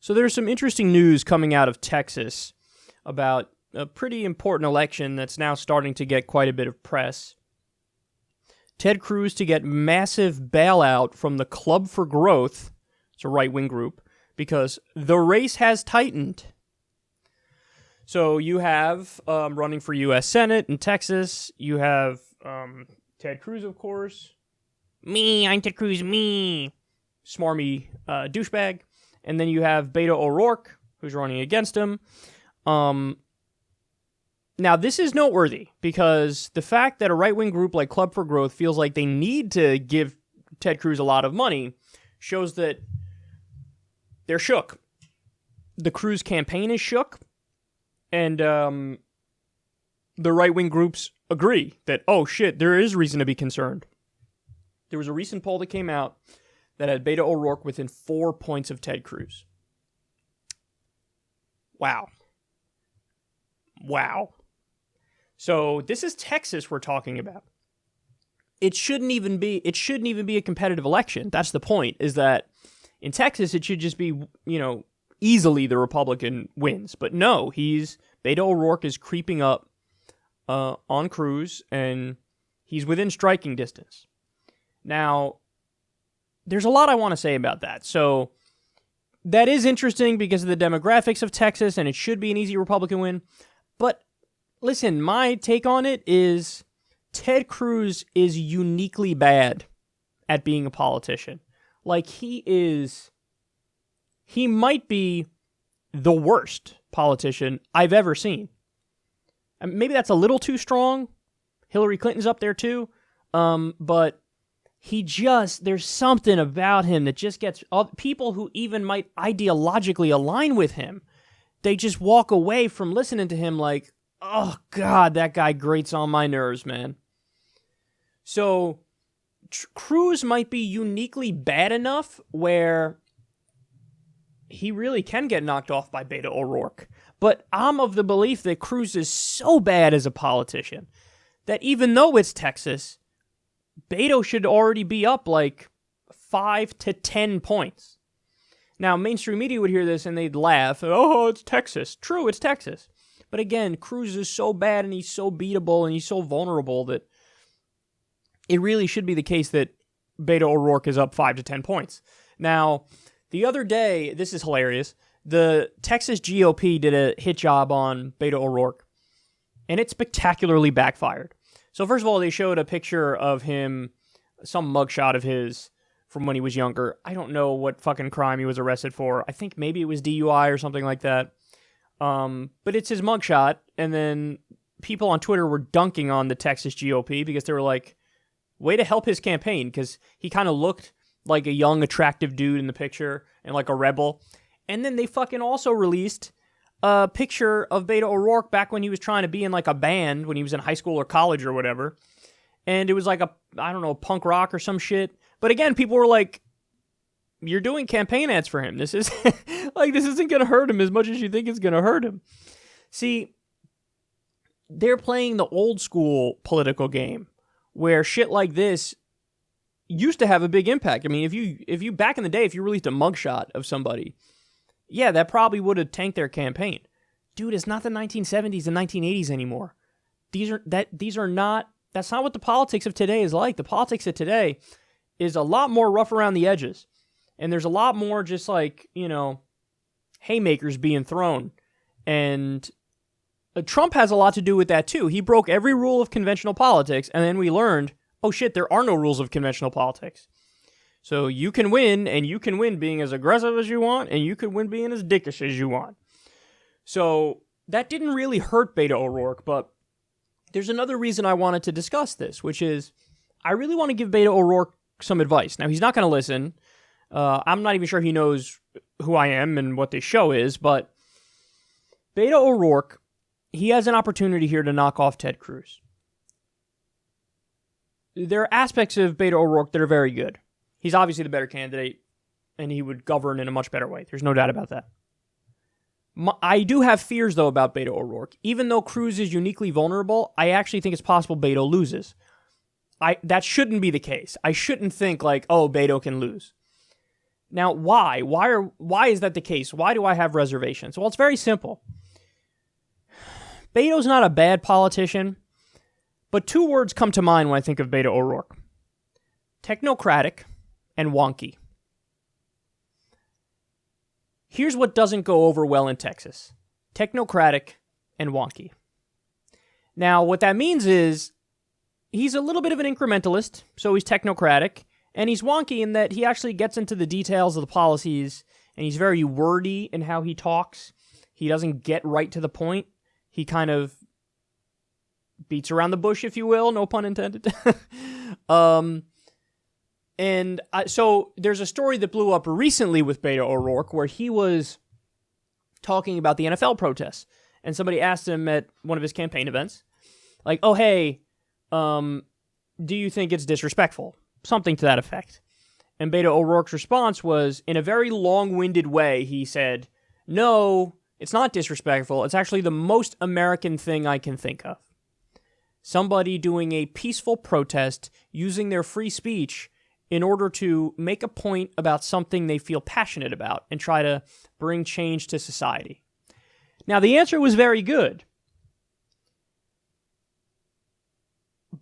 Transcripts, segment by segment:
So there's some interesting news coming out of Texas about a pretty important election that's now starting to get quite a bit of press. Ted Cruz to get massive bailout from the Club for Growth, it's a right-wing group, because the race has tightened. So you have running for U.S. Senate in Texas, you have Ted Cruz, of course. Me, I'm Ted Cruz, me. Smarmy douchebag. And then you have Beto ORourke, who's running against him. Now, this is noteworthy because the fact that a right-wing group like Club for Growth feels like they need to give Ted Cruz a lot of money shows that they're shook. The Cruz campaign is shook, and the right-wing groups agree that, oh shit, there is reason to be concerned. There was a recent poll that came out that had Beto ORourke within 4 points of Ted Cruz. Wow. So this is Texas we're talking about. It shouldn't even be a competitive election. That's the point, is that in Texas it should just be, easily the Republican wins. But no, Beto ORourke is creeping up on Cruz, and he's within striking distance. Now, there's a lot I want to say about that. So that is interesting because of the demographics of Texas, and it should be an easy Republican win. But listen, my take on it is Ted Cruz is uniquely bad at being a politician. Like, he might be the worst politician I've ever seen. And maybe that's a little too strong. Hillary Clinton's up there too. But there's something about him that just gets people who even might ideologically align with him. They just walk away from listening to him like, oh God, that guy grates on my nerves, man. So Cruz might be uniquely bad enough where he really can get knocked off by Beto ORourke. But I'm of the belief that Cruz is so bad as a politician that even though it's Texas, Beto should already be up like 5 to 10 points. Now, mainstream media would hear this and they'd laugh. Oh, it's Texas. True, it's Texas. But again, Cruz is so bad and he's so beatable and he's so vulnerable that it really should be the case that Beto ORourke is up 5 to 10 points. Now, the other day, this is hilarious, the Texas GOP did a hit job on Beto ORourke, and it spectacularly backfired. So first of all, they showed a picture of him, some mugshot of his from when he was younger. I don't know what fucking crime he was arrested for. I think maybe it was DUI or something like that. But it's his mugshot, and then people on Twitter were dunking on the Texas GOP because they were like, way to help his campaign, because he kind of looked like a young, attractive dude in the picture and like a rebel. And then they fucking also released a picture of Beto ORourke back when he was trying to be in like a band when he was in high school or college or whatever. And it was like punk rock or some shit. But again, people were like, you're doing campaign ads for him. This is like, this isn't going to hurt him as much as you think it's going to hurt him. See, they're playing the old school political game where shit like this used to have a big impact. I mean, if you back in the day, if you released a mugshot of somebody, yeah, that probably would have tanked their campaign. Dude, it's not the 1970s and 1980s anymore. That's not what the politics of today is like. The politics of today is a lot more rough around the edges. And there's a lot more just like, haymakers being thrown. And Trump has a lot to do with that too. He broke every rule of conventional politics, and then we learned, oh shit, there are no rules of conventional politics. So you can win, and you can win being as aggressive as you want, and you can win being as dickish as you want. So that didn't really hurt Beto ORourke, but there's another reason I wanted to discuss this, which is I really want to give Beto ORourke some advice. Now, he's not going to listen. I'm not even sure he knows who I am and what this show is, but Beto ORourke, he has an opportunity here to knock off Ted Cruz. There are aspects of Beto ORourke that are very good. He's obviously the better candidate, and he would govern in a much better way. There's no doubt about that. I do have fears, though, about Beto ORourke. Even though Cruz is uniquely vulnerable, I actually think it's possible Beto loses. That shouldn't be the case. I shouldn't think like, oh, Beto can lose. Now, why? Why is that the case? Why do I have reservations? Well, it's very simple. Beto's not a bad politician, but two words come to mind when I think of Beto ORourke. Technocratic and wonky. Here's what doesn't go over well in Texas. Technocratic and wonky. Now, what that means is he's a little bit of an incrementalist, so he's technocratic, and he's wonky in that he actually gets into the details of the policies, and he's very wordy in how he talks. He doesn't get right to the point. He kind of beats around the bush, if you will, no pun intended. So there's a story that blew up recently with Beto ORourke where he was talking about the NFL protests, and somebody asked him at one of his campaign events, like, oh, hey, do you think it's disrespectful? Something to that effect. And Beto ORourke's response was, in a very long-winded way, he said, no, it's not disrespectful. It's actually the most American thing I can think of. Somebody doing a peaceful protest using their free speech in order to make a point about something they feel passionate about and try to bring change to society. Now, the answer was very good,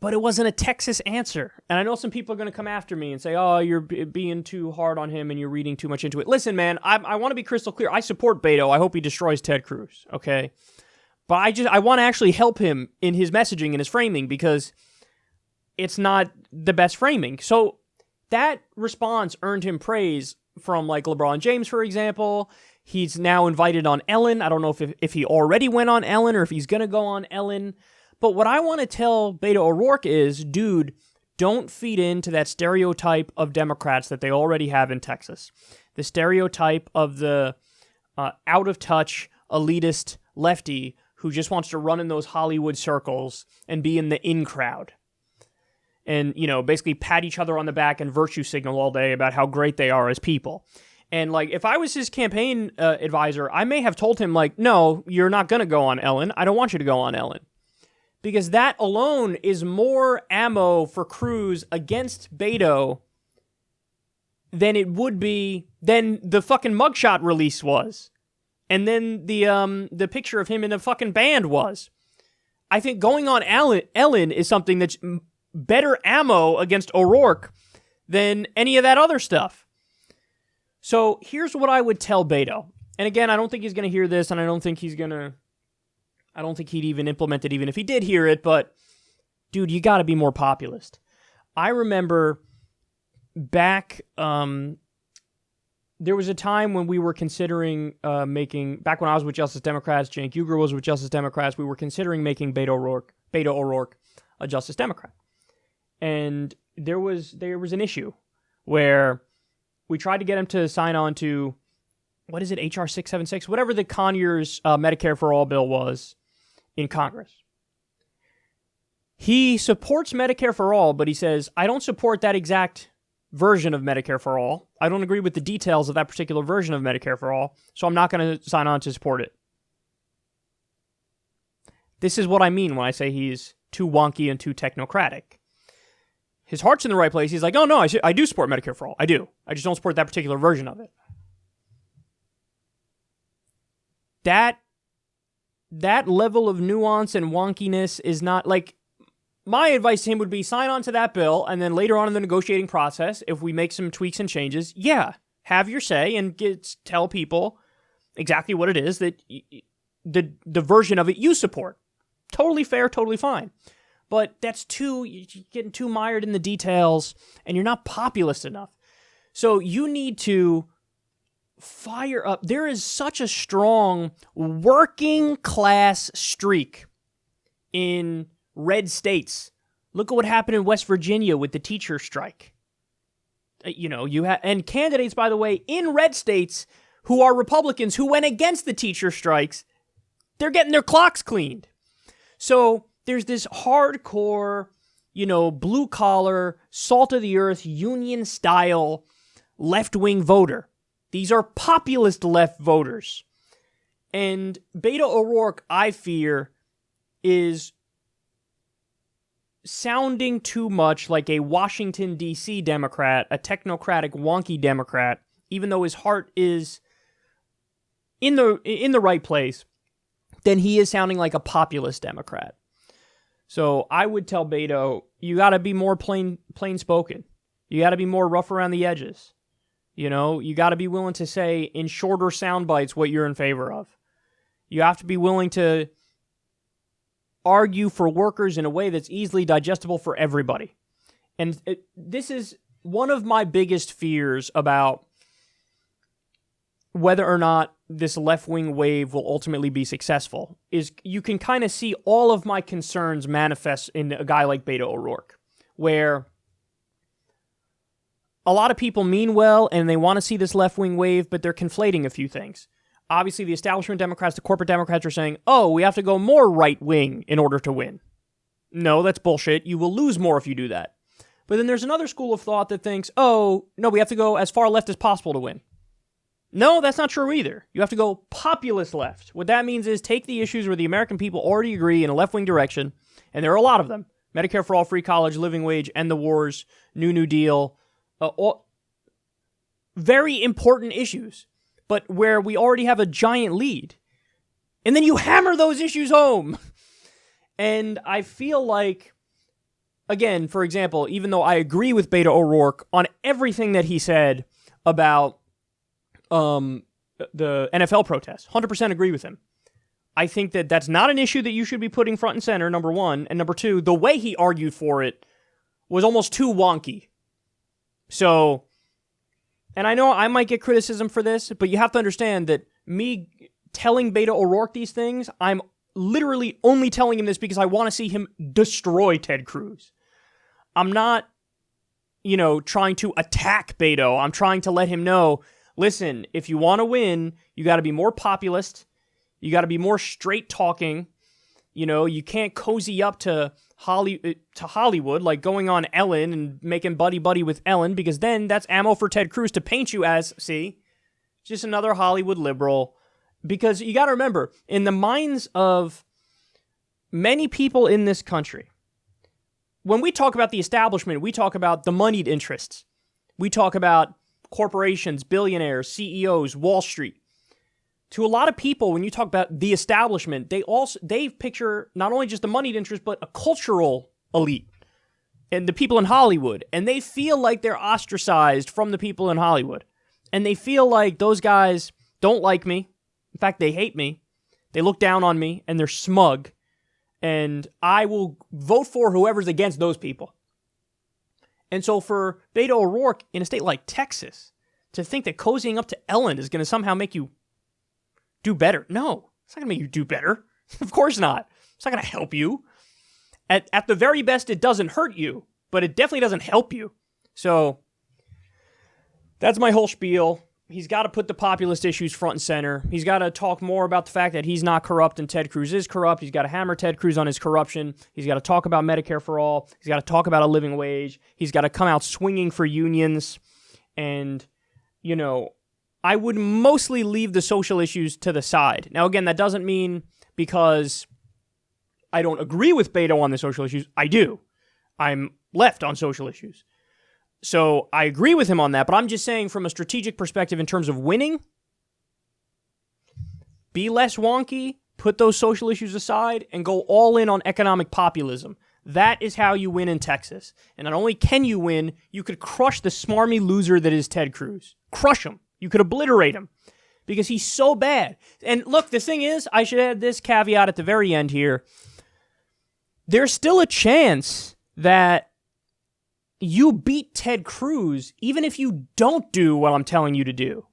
but it wasn't a Texas answer. And I know some people are going to come after me and say, oh, you're being too hard on him and you're reading too much into it. Listen, man, I want to be crystal clear. I support Beto. I hope he destroys Ted Cruz, okay? But I want to actually help him in his messaging and his framing because it's not the best framing. So that response earned him praise from like LeBron James, for example. He's now invited on Ellen. I don't know if he already went on Ellen or if he's going to go on Ellen. But what I want to tell Beto ORourke is, dude, don't feed into that stereotype of Democrats that they already have in Texas. The stereotype of the out-of-touch, elitist lefty who just wants to run in those Hollywood circles and be in the in crowd. And, you know, basically pat each other on the back and virtue signal all day about how great they are as people. And, like, if I was his campaign advisor, I may have told him, like, no, you're not going to go on Ellen. I don't want you to go on Ellen. Because that alone is more ammo for Cruz against Beto than it would be, than the fucking mugshot release was. And then the picture of him in a fucking band was. I think going on Ellen is something that's better ammo against ORourke than any of that other stuff. So here's what I would tell Beto. And again, I don't think he's going to hear this, and I don't think he'd even implement it even if he did hear it, but dude, you got to be more populist. I remember back, there was a time when we were considering back when I was with Justice Democrats, Cenk Uygur was with Justice Democrats, we were considering making Beto ORourke a Justice Democrat. And there was an issue where we tried to get him to sign on to, what is it, HR 676, whatever the Conyers Medicare for All bill was in Congress. He supports Medicare for All, but he says, I don't support that exact version of Medicare for All. I don't agree with the details of that particular version of Medicare for All, so I'm not going to sign on to support it. This is what I mean when I say he's too wonky and too technocratic. His heart's in the right place. He's like, oh no, I do support Medicare for All. I do. I just don't support that particular version of it. That level of nuance and wonkiness is not, like, my advice to him would be sign on to that bill, and then later on in the negotiating process, if we make some tweaks and changes, yeah, have your say and tell people exactly what it is that the version of it you support. Totally fair, totally fine. But you're getting too mired in the details, and you're not populist enough. So you need to fire up. There is such a strong working class streak in red states. Look at what happened in West Virginia with the teacher strike. And candidates, by the way, in red states who are Republicans who went against the teacher strikes, they're getting their clocks cleaned. So there's this hardcore, blue collar, salt of the earth, union style left-wing voter. These are populist left voters. And Beto ORourke, I fear, is sounding too much like a Washington, D.C. Democrat, a technocratic, wonky Democrat, even though his heart is in the right place, then he is sounding like a populist Democrat. So I would tell Beto, you got to be more plain spoken. You got to be more rough around the edges. You know, you got to be willing to say in shorter sound bites what you're in favor of. You have to be willing to argue for workers in a way that's easily digestible for everybody. And this is one of my biggest fears about whether or not this left-wing wave will ultimately be successful, is you can kind of see all of my concerns manifest in a guy like Beto ORourke, where a lot of people mean well and they want to see this left-wing wave, but they're conflating a few things. Obviously, the establishment Democrats, the corporate Democrats are saying, oh, we have to go more right-wing in order to win. No, that's bullshit. You will lose more if you do that. But then there's another school of thought that thinks, oh, no, we have to go as far left as possible to win. No, that's not true either. You have to go populist left. What that means is take the issues where the American people already agree in a left-wing direction, and there are a lot of them. Medicare for all, free college, living wage, end the wars, New Deal. Very important issues, but where we already have a giant lead. And then you hammer those issues home. And I feel like, again, for example, even though I agree with Beto ORourke on everything that he said about the NFL protests, 100% agree with him. I think that that's not an issue that you should be putting front and center, number one. And number two, the way he argued for it was almost too wonky. So, and I know I might get criticism for this, but you have to understand that me telling Beto ORourke these things, I'm literally only telling him this because I want to see him destroy Ted Cruz. I'm not, trying to attack Beto. I'm trying to let him know, listen, if you want to win, you got to be more populist. You got to be more straight talking. You can't cozy up to Hollywood, like going on Ellen and making buddy-buddy with Ellen, because then that's ammo for Ted Cruz to paint you as, see, just another Hollywood liberal. Because you got to remember, in the minds of many people in this country, when we talk about the establishment, we talk about the moneyed interests. We talk about corporations, billionaires, CEOs, Wall Street. To a lot of people, when you talk about the establishment, they picture not only just the moneyed interest, but a cultural elite and the people in Hollywood. And they feel like they're ostracized from the people in Hollywood. And they feel like those guys don't like me. In fact, they hate me. They look down on me and they're smug. And I will vote for whoever's against those people. And so for Beto ORourke in a state like Texas, to think that cozying up to Ellen is going to somehow make you do better. No, it's not going to make you do better. Of course not. It's not going to help you. At the very best, it doesn't hurt you, but it definitely doesn't help you. So that's my whole spiel. He's got to put the populist issues front and center. He's got to talk more about the fact that he's not corrupt and Ted Cruz is corrupt. He's got to hammer Ted Cruz on his corruption. He's got to talk about Medicare for all. He's got to talk about a living wage. He's got to come out swinging for unions. And, I would mostly leave the social issues to the side. Now, again, that doesn't mean because I don't agree with Beto on the social issues. I do. I'm left on social issues. So I agree with him on that, but I'm just saying from a strategic perspective in terms of winning, be less wonky, put those social issues aside, and go all in on economic populism. That is how you win in Texas. And not only can you win, you could crush the smarmy loser that is Ted Cruz. Crush him. You could obliterate him because he's so bad. And look, the thing is, I should add this caveat at the very end here. There's still a chance that you beat Ted Cruz even if you don't do what I'm telling you to do.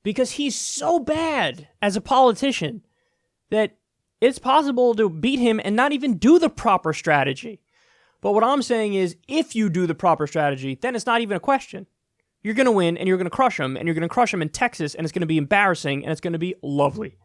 Because he's so bad as a politician that it's possible to beat him and not even do the proper strategy. But what I'm saying is, if you do the proper strategy, then it's not even a question. You're going to win, and you're going to crush him, and you're going to crush him in Texas, and it's going to be embarrassing, and it's going to be lovely.